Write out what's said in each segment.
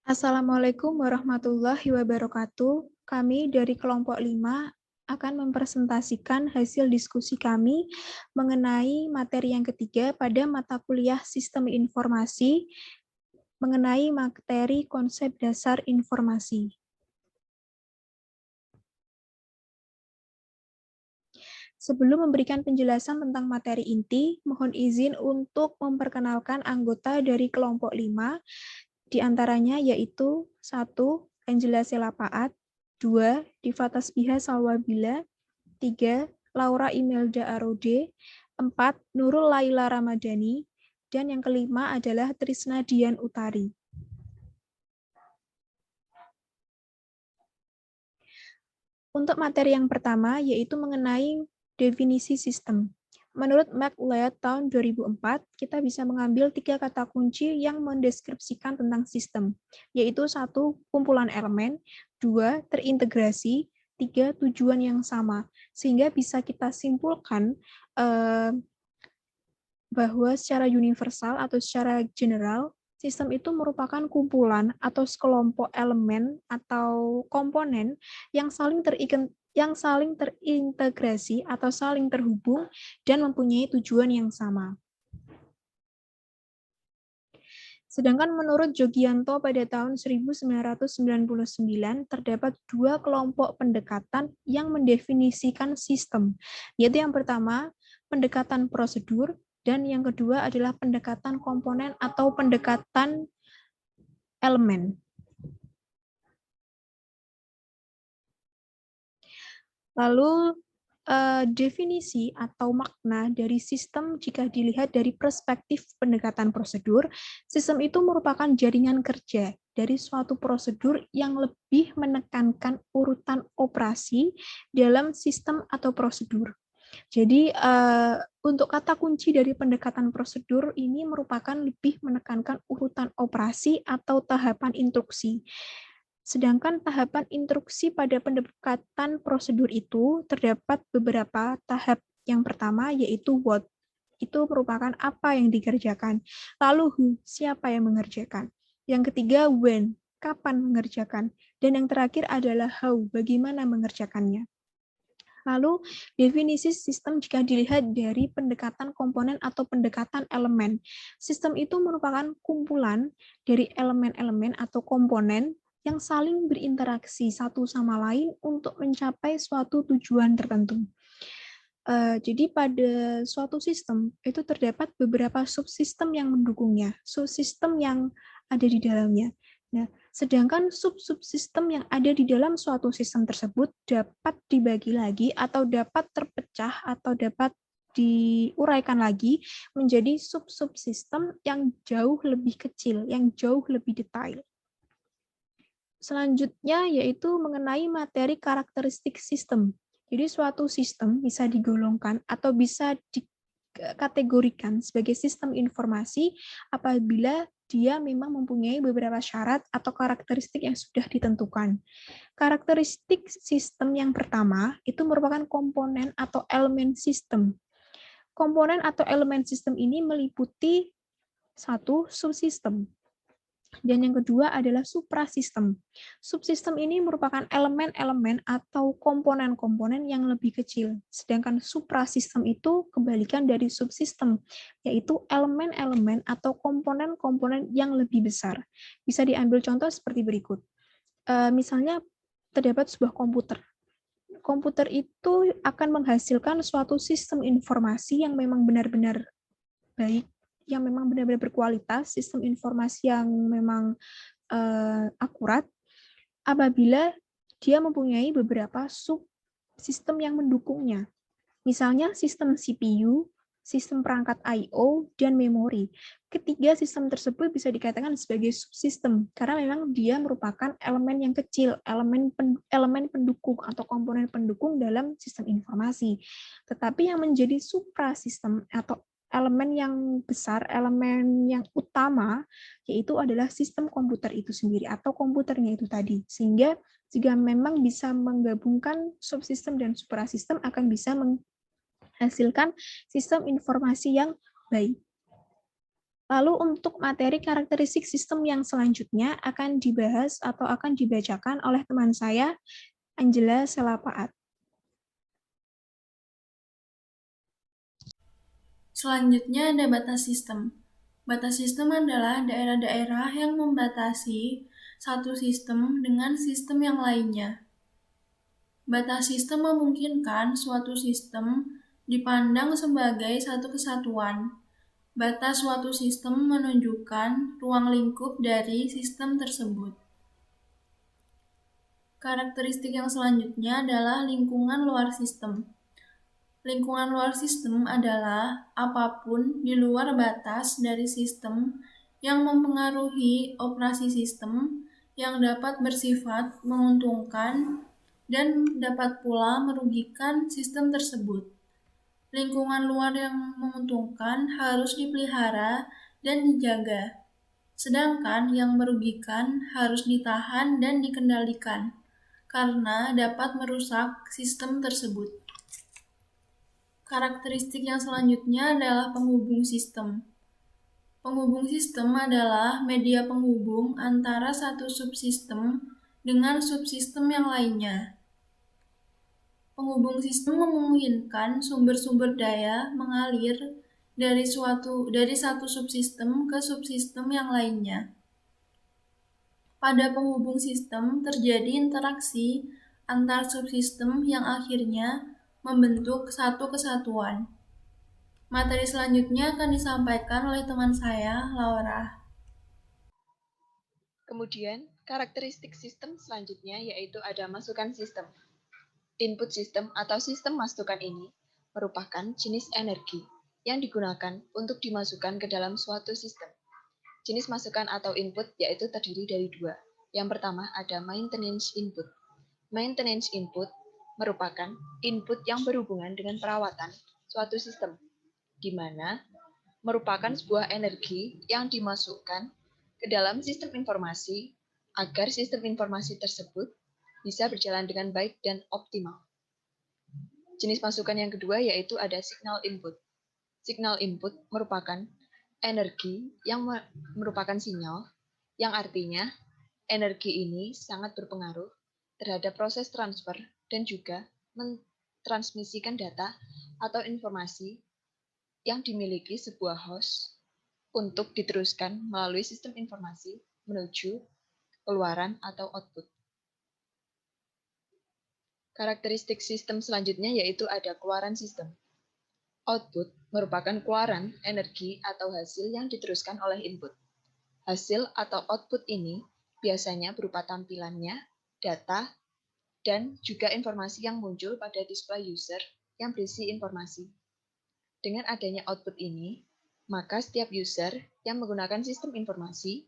Assalamualaikum warahmatullahi wabarakatuh. Kami dari kelompok 5 akan mempresentasikan hasil diskusi kami mengenai materi yang ketiga pada mata kuliah Sistem Informasi mengenai materi konsep dasar informasi. Sebelum memberikan penjelasan tentang materi inti, mohon izin untuk memperkenalkan anggota dari kelompok 5, di antaranya yaitu 1. Angela Selapaat, 2. Diva Tasbiha Salwabila, 3. Laura Imelda Arode, 4. Nurul Laila Ramadhani, dan yang kelima adalah Trisna Dian Utari. Untuk materi yang pertama yaitu mengenai definisi sistem. Menurut McLeod tahun 2004, kita bisa mengambil 3 kata kunci yang mendeskripsikan tentang sistem, yaitu 1. Kumpulan elemen, 2. Terintegrasi, 3. Tujuan yang sama. Sehingga bisa kita simpulkan bahwa secara universal atau secara general, sistem itu merupakan kumpulan atau sekelompok elemen atau komponen yang saling terintegrasi atau saling terhubung dan mempunyai tujuan yang sama. Sedangkan menurut Jogianto pada tahun 1999 terdapat 2 kelompok pendekatan yang mendefinisikan sistem, yaitu yang pertama pendekatan prosedur dan yang kedua adalah pendekatan komponen atau pendekatan elemen. Lalu definisi atau makna dari sistem jika dilihat dari perspektif pendekatan prosedur, sistem itu merupakan jaringan kerja dari suatu prosedur yang lebih menekankan urutan operasi dalam sistem atau prosedur. Jadi untuk kata kunci dari pendekatan prosedur ini merupakan lebih menekankan urutan operasi atau tahapan instruksi. Sedangkan tahapan instruksi pada pendekatan prosedur itu terdapat beberapa tahap. Yang pertama yaitu what, itu merupakan apa yang dikerjakan. Lalu who, siapa yang mengerjakan. Yang ketiga when, kapan mengerjakan. Dan yang terakhir adalah how, bagaimana mengerjakannya. Lalu, definisi sistem jika dilihat dari pendekatan komponen atau pendekatan elemen. Sistem itu merupakan kumpulan dari elemen-elemen atau komponen yang saling berinteraksi satu sama lain untuk mencapai suatu tujuan tertentu. Jadi pada suatu sistem itu terdapat beberapa subsistem yang mendukungnya, subsistem yang ada di dalamnya. Nah, sedangkan sub-subsistem yang ada di dalam suatu sistem tersebut dapat dibagi lagi atau dapat terpecah atau dapat diuraikan lagi menjadi sub-subsistem yang jauh lebih kecil, yang jauh lebih detail. Selanjutnya yaitu mengenai materi karakteristik sistem. Jadi suatu sistem bisa digolongkan atau bisa dikategorikan sebagai sistem informasi apabila dia memang mempunyai beberapa syarat atau karakteristik yang sudah ditentukan. Karakteristik sistem yang pertama itu merupakan komponen atau elemen sistem. Komponen atau elemen sistem ini meliputi satu subsistem. Dan yang kedua adalah suprasistem. Subsistem ini merupakan elemen-elemen atau komponen-komponen yang lebih kecil. Sedangkan suprasistem itu kebalikan dari subsistem, yaitu elemen-elemen atau komponen-komponen yang lebih besar. Bisa diambil contoh seperti berikut. Misalnya terdapat sebuah komputer. Komputer itu akan menghasilkan suatu sistem informasi yang memang benar-benar baik, yang memang benar-benar berkualitas, sistem informasi yang memang akurat, apabila dia mempunyai beberapa subsistem yang mendukungnya. Misalnya sistem CPU, sistem perangkat I/O, dan memori. Ketiga sistem tersebut bisa dikatakan sebagai subsistem, karena memang dia merupakan elemen yang kecil, elemen pendukung atau komponen pendukung dalam sistem informasi. Tetapi yang menjadi suprasistem atau elemen yang besar, elemen yang utama, yaitu adalah sistem komputer itu sendiri atau komputernya itu tadi. Sehingga jika memang bisa menggabungkan subsistem dan suprasistem akan bisa menghasilkan sistem informasi yang baik. Lalu untuk materi karakteristik sistem yang selanjutnya akan dibahas atau akan dibacakan oleh teman saya, Angela Selapaat. Selanjutnya ada batas sistem. Batas sistem adalah daerah-daerah yang membatasi satu sistem dengan sistem yang lainnya. Batas sistem memungkinkan suatu sistem dipandang sebagai satu kesatuan. Batas suatu sistem menunjukkan ruang lingkup dari sistem tersebut. Karakteristik yang selanjutnya adalah lingkungan luar sistem. Lingkungan luar sistem adalah apapun di luar batas dari sistem yang mempengaruhi operasi sistem yang dapat bersifat menguntungkan dan dapat pula merugikan sistem tersebut. Lingkungan luar yang menguntungkan harus dipelihara dan dijaga, sedangkan yang merugikan harus ditahan dan dikendalikan, karena dapat merusak sistem tersebut. Karakteristik yang selanjutnya adalah penghubung sistem. Penghubung sistem adalah media penghubung antara satu subsistem dengan subsistem yang lainnya. Penghubung sistem memungkinkan sumber-sumber daya mengalir dari satu subsistem ke subsistem yang lainnya. Pada penghubung sistem terjadi interaksi antar subsistem yang akhirnya membentuk satu kesatuan. Materi selanjutnya akan disampaikan oleh teman saya, Laura. Kemudian, karakteristik sistem selanjutnya yaitu ada masukan sistem. Input sistem atau sistem masukan ini merupakan jenis energi yang digunakan untuk dimasukkan ke dalam suatu sistem. Jenis masukan atau input yaitu terdiri dari dua. Yang pertama ada maintenance input. Maintenance input merupakan input yang berhubungan dengan perawatan suatu sistem, di mana merupakan sebuah energi yang dimasukkan ke dalam sistem informasi agar sistem informasi tersebut bisa berjalan dengan baik dan optimal. Jenis masukan yang kedua yaitu ada signal input. Signal input merupakan energi yang merupakan sinyal, yang artinya energi ini sangat berpengaruh terhadap proses transfer dan juga mentransmisikan data atau informasi yang dimiliki sebuah host untuk diteruskan melalui sistem informasi menuju keluaran atau output. Karakteristik sistem selanjutnya yaitu ada keluaran sistem. Output merupakan keluaran energi atau hasil yang diteruskan oleh input. Hasil atau output ini biasanya berupa tampilannya, data, dan juga informasi yang muncul pada display user yang berisi informasi. Dengan adanya output ini, maka setiap user yang menggunakan sistem informasi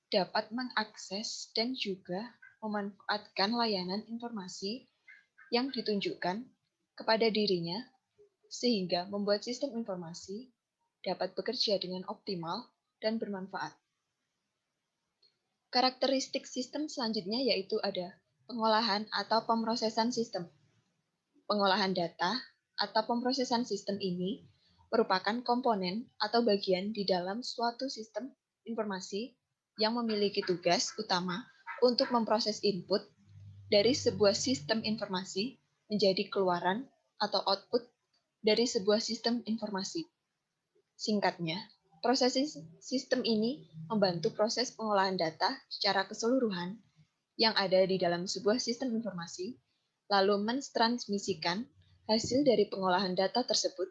dapat mengakses dan juga memanfaatkan layanan informasi yang ditunjukkan kepada dirinya sehingga membuat sistem informasi dapat bekerja dengan optimal dan bermanfaat. Karakteristik sistem selanjutnya yaitu ada pengolahan atau pemrosesan sistem. Pengolahan data atau pemrosesan sistem ini merupakan komponen atau bagian di dalam suatu sistem informasi yang memiliki tugas utama untuk memproses input dari sebuah sistem informasi menjadi keluaran atau output dari sebuah sistem informasi. Singkatnya, proses sistem ini membantu proses pengolahan data secara keseluruhan yang ada di dalam sebuah sistem informasi, lalu mentransmisikan hasil dari pengolahan data tersebut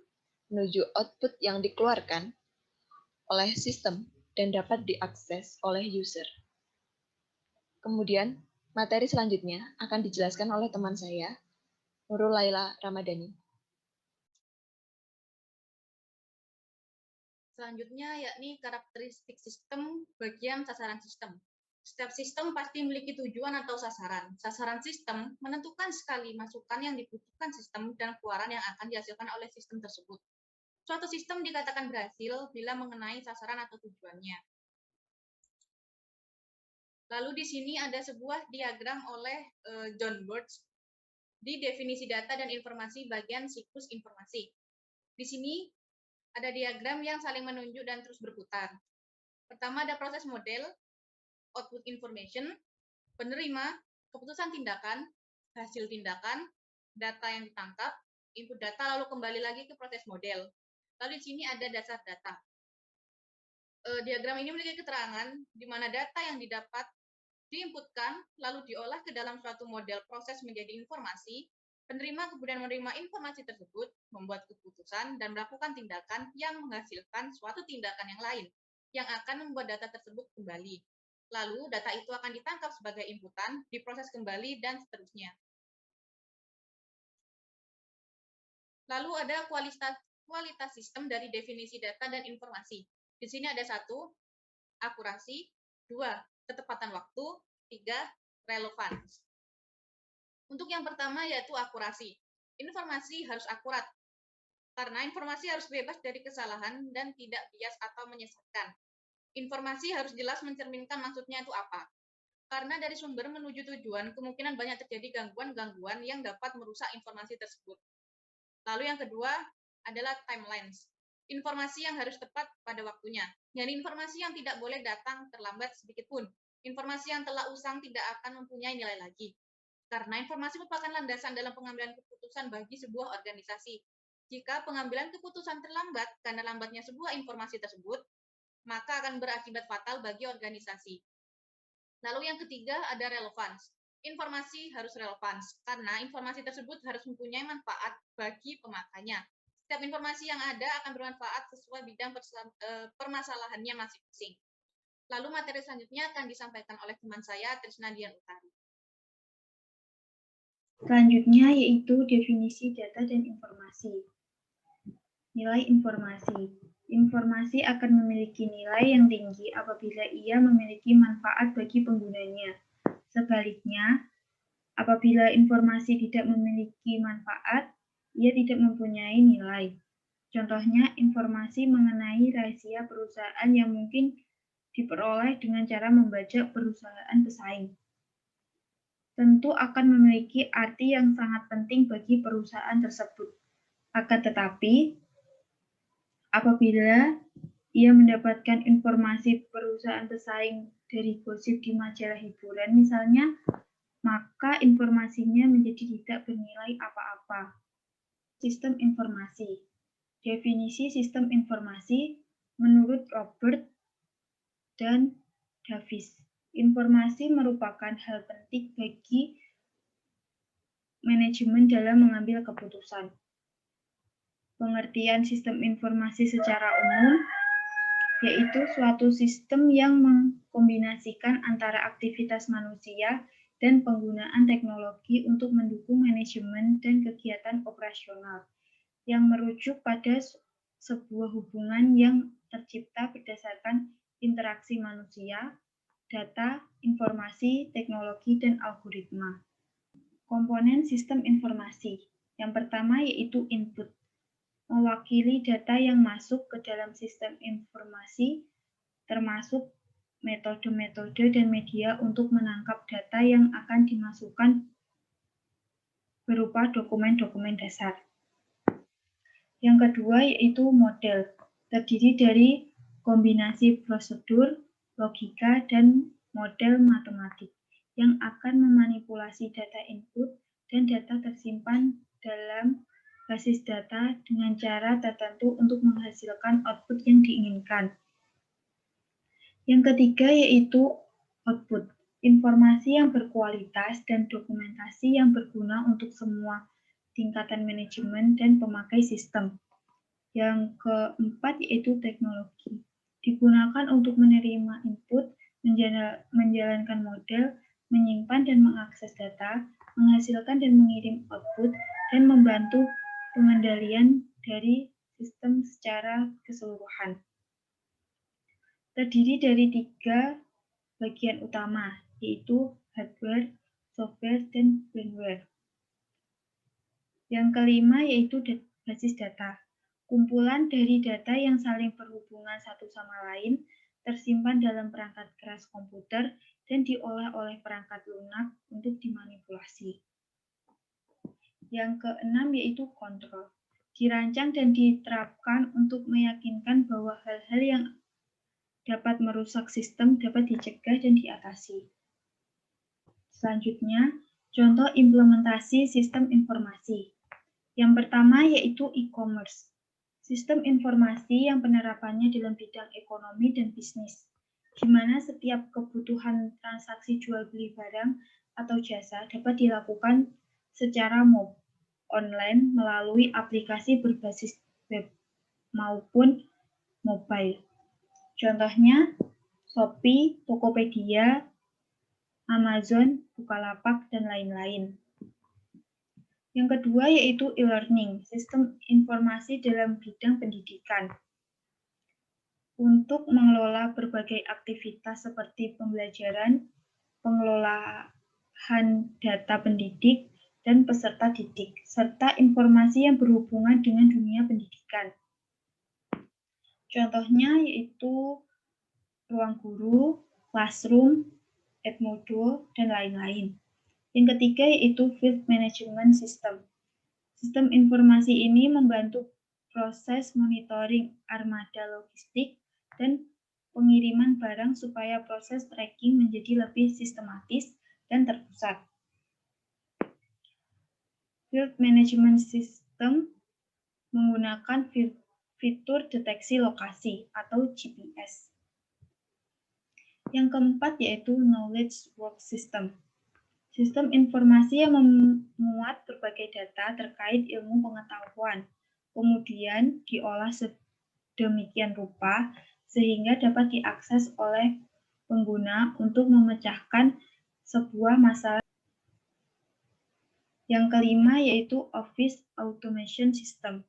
menuju output yang dikeluarkan oleh sistem dan dapat diakses oleh user. Kemudian, materi selanjutnya akan dijelaskan oleh teman saya, Nurul Laila Ramadhani. Selanjutnya yakni karakteristik sistem bagian sasaran sistem. Setiap sistem pasti memiliki tujuan atau sasaran. Sasaran sistem menentukan sekali masukan yang dibutuhkan sistem dan keluaran yang akan dihasilkan oleh sistem tersebut. Suatu sistem dikatakan berhasil bila mengenai sasaran atau tujuannya. Lalu di sini ada sebuah diagram oleh John Birch di definisi data dan informasi bagian siklus informasi. Di sini Ada diagram yang saling menunjuk dan terus berputar. Pertama ada proses model, output information, penerima, keputusan tindakan, hasil tindakan, data yang ditangkap, input data, lalu kembali lagi ke proses model. Lalu di sini ada dasar data. Diagram ini memiliki keterangan di mana data yang didapat diinputkan, lalu diolah ke dalam suatu model proses menjadi informasi. Penerima kemudian menerima informasi tersebut, membuat keputusan, dan melakukan tindakan yang menghasilkan suatu tindakan yang lain, yang akan membuat data tersebut kembali. Lalu, data itu akan ditangkap sebagai inputan, diproses kembali, dan seterusnya. Lalu ada kualitas sistem dari definisi data dan informasi. Di sini ada 1, akurasi, 2, ketepatan waktu, 3, relevansi. Untuk yang pertama yaitu akurasi. Informasi harus akurat, karena informasi harus bebas dari kesalahan dan tidak bias atau menyesatkan. Informasi harus jelas mencerminkan maksudnya itu apa. Karena dari sumber menuju tujuan, kemungkinan banyak terjadi gangguan-gangguan yang dapat merusak informasi tersebut. Lalu yang kedua adalah timelines. Informasi yang harus tepat pada waktunya. Dan informasi yang tidak boleh datang terlambat sedikitpun. Informasi yang telah usang tidak akan mempunyai nilai lagi. Karena informasi merupakan landasan dalam pengambilan keputusan bagi sebuah organisasi. Jika pengambilan keputusan terlambat karena lambatnya sebuah informasi tersebut, maka akan berakibat fatal bagi organisasi. Lalu yang ketiga ada relevans. Informasi harus relevans, karena informasi tersebut harus mempunyai manfaat bagi pemakainya. Setiap informasi yang ada akan bermanfaat sesuai bidang permasalahannya masing-masing. Lalu materi selanjutnya akan disampaikan oleh teman saya, Trisna Dian Utari. Selanjutnya yaitu definisi data dan informasi. Nilai informasi. Informasi akan memiliki nilai yang tinggi apabila ia memiliki manfaat bagi penggunanya. Sebaliknya, apabila informasi tidak memiliki manfaat, ia tidak mempunyai nilai. Contohnya, informasi mengenai rahasia perusahaan yang mungkin diperoleh dengan cara membajak perusahaan pesaing. Tentu akan memiliki arti yang sangat penting bagi perusahaan tersebut. Akan tetapi, apabila ia mendapatkan informasi perusahaan pesaing dari gosip di majalah hiburan misalnya, maka informasinya menjadi tidak bernilai apa-apa. Sistem informasi. Definisi sistem informasi menurut Robert dan Davis. Informasi merupakan hal penting bagi manajemen dalam mengambil keputusan. Pengertian sistem informasi secara umum yaitu suatu sistem yang mengkombinasikan antara aktivitas manusia dan penggunaan teknologi untuk mendukung manajemen dan kegiatan operasional yang merujuk pada sebuah hubungan yang tercipta berdasarkan interaksi manusia, data, informasi, teknologi, dan algoritma. Komponen sistem informasi. Yang pertama yaitu input, mewakili data yang masuk ke dalam sistem informasi, termasuk metode-metode dan media untuk menangkap data yang akan dimasukkan berupa dokumen-dokumen dasar. Yang kedua yaitu model, terdiri dari kombinasi prosedur, logika, dan model matematik yang akan memanipulasi data input dan data tersimpan dalam basis data dengan cara tertentu untuk menghasilkan output yang diinginkan. Yang ketiga yaitu output, informasi yang berkualitas dan dokumentasi yang berguna untuk semua tingkatan manajemen dan pemakai sistem. Yang keempat yaitu teknologi, digunakan untuk menerima input, menjalankan model, menyimpan dan mengakses data, menghasilkan dan mengirim output, dan membantu pengendalian dari sistem secara keseluruhan. Terdiri dari 3 bagian utama, yaitu hardware, software, dan firmware. Yang kelima yaitu basis data. Kumpulan dari data yang saling berhubungan satu sama lain, tersimpan dalam perangkat keras komputer, dan diolah oleh perangkat lunak untuk dimanipulasi. Yang keenam yaitu kontrol. dirancang dan diterapkan untuk meyakinkan bahwa hal-hal yang dapat merusak sistem dapat dicegah dan diatasi. Selanjutnya, contoh implementasi sistem informasi. Yang pertama yaitu e-commerce. Sistem informasi yang penerapannya dalam bidang ekonomi dan bisnis, di mana setiap kebutuhan transaksi jual beli barang atau jasa dapat dilakukan secara online melalui aplikasi berbasis web maupun mobile. Contohnya Shopee, Tokopedia, Amazon, Bukalapak, dan lain-lain. Yang kedua yaitu e-learning, sistem informasi dalam bidang pendidikan. Untuk mengelola berbagai aktivitas seperti pembelajaran, pengelolaan data pendidik, dan peserta didik, serta informasi yang berhubungan dengan dunia pendidikan. Contohnya yaitu ruang guru, classroom, Edmodo, dan lain-lain. Yang ketiga yaitu Field Management System. Sistem informasi ini membantu proses monitoring armada logistik dan pengiriman barang supaya proses tracking menjadi lebih sistematis dan terpusat. Field Management System menggunakan fitur deteksi lokasi atau GPS. Yang keempat yaitu Knowledge Work System. Sistem informasi yang memuat berbagai data terkait ilmu pengetahuan, kemudian diolah sedemikian rupa sehingga dapat diakses oleh pengguna untuk memecahkan sebuah masalah. Yang kelima yaitu Office Automation System.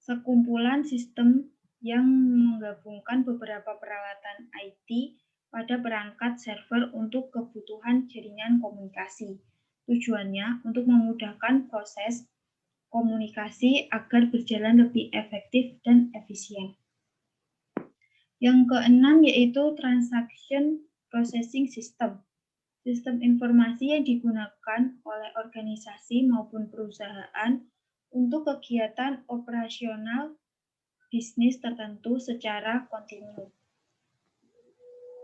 Sekumpulan sistem yang menggabungkan beberapa peralatan IT pada perangkat server untuk kebutuhan jaringan komunikasi. Tujuannya untuk memudahkan proses komunikasi agar berjalan lebih efektif dan efisien. Yang keenam yaitu Transaction Processing System. Sistem informasi yang digunakan oleh organisasi maupun perusahaan untuk kegiatan operasional bisnis tertentu secara kontinu.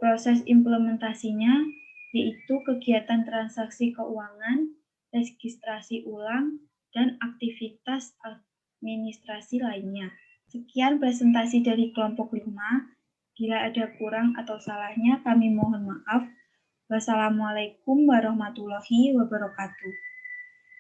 Proses implementasinya yaitu kegiatan transaksi keuangan, registrasi ulang, dan aktivitas administrasi lainnya. Sekian presentasi dari kelompok 5. Bila ada kurang atau salahnya kami mohon maaf. Wassalamualaikum warahmatullahi wabarakatuh.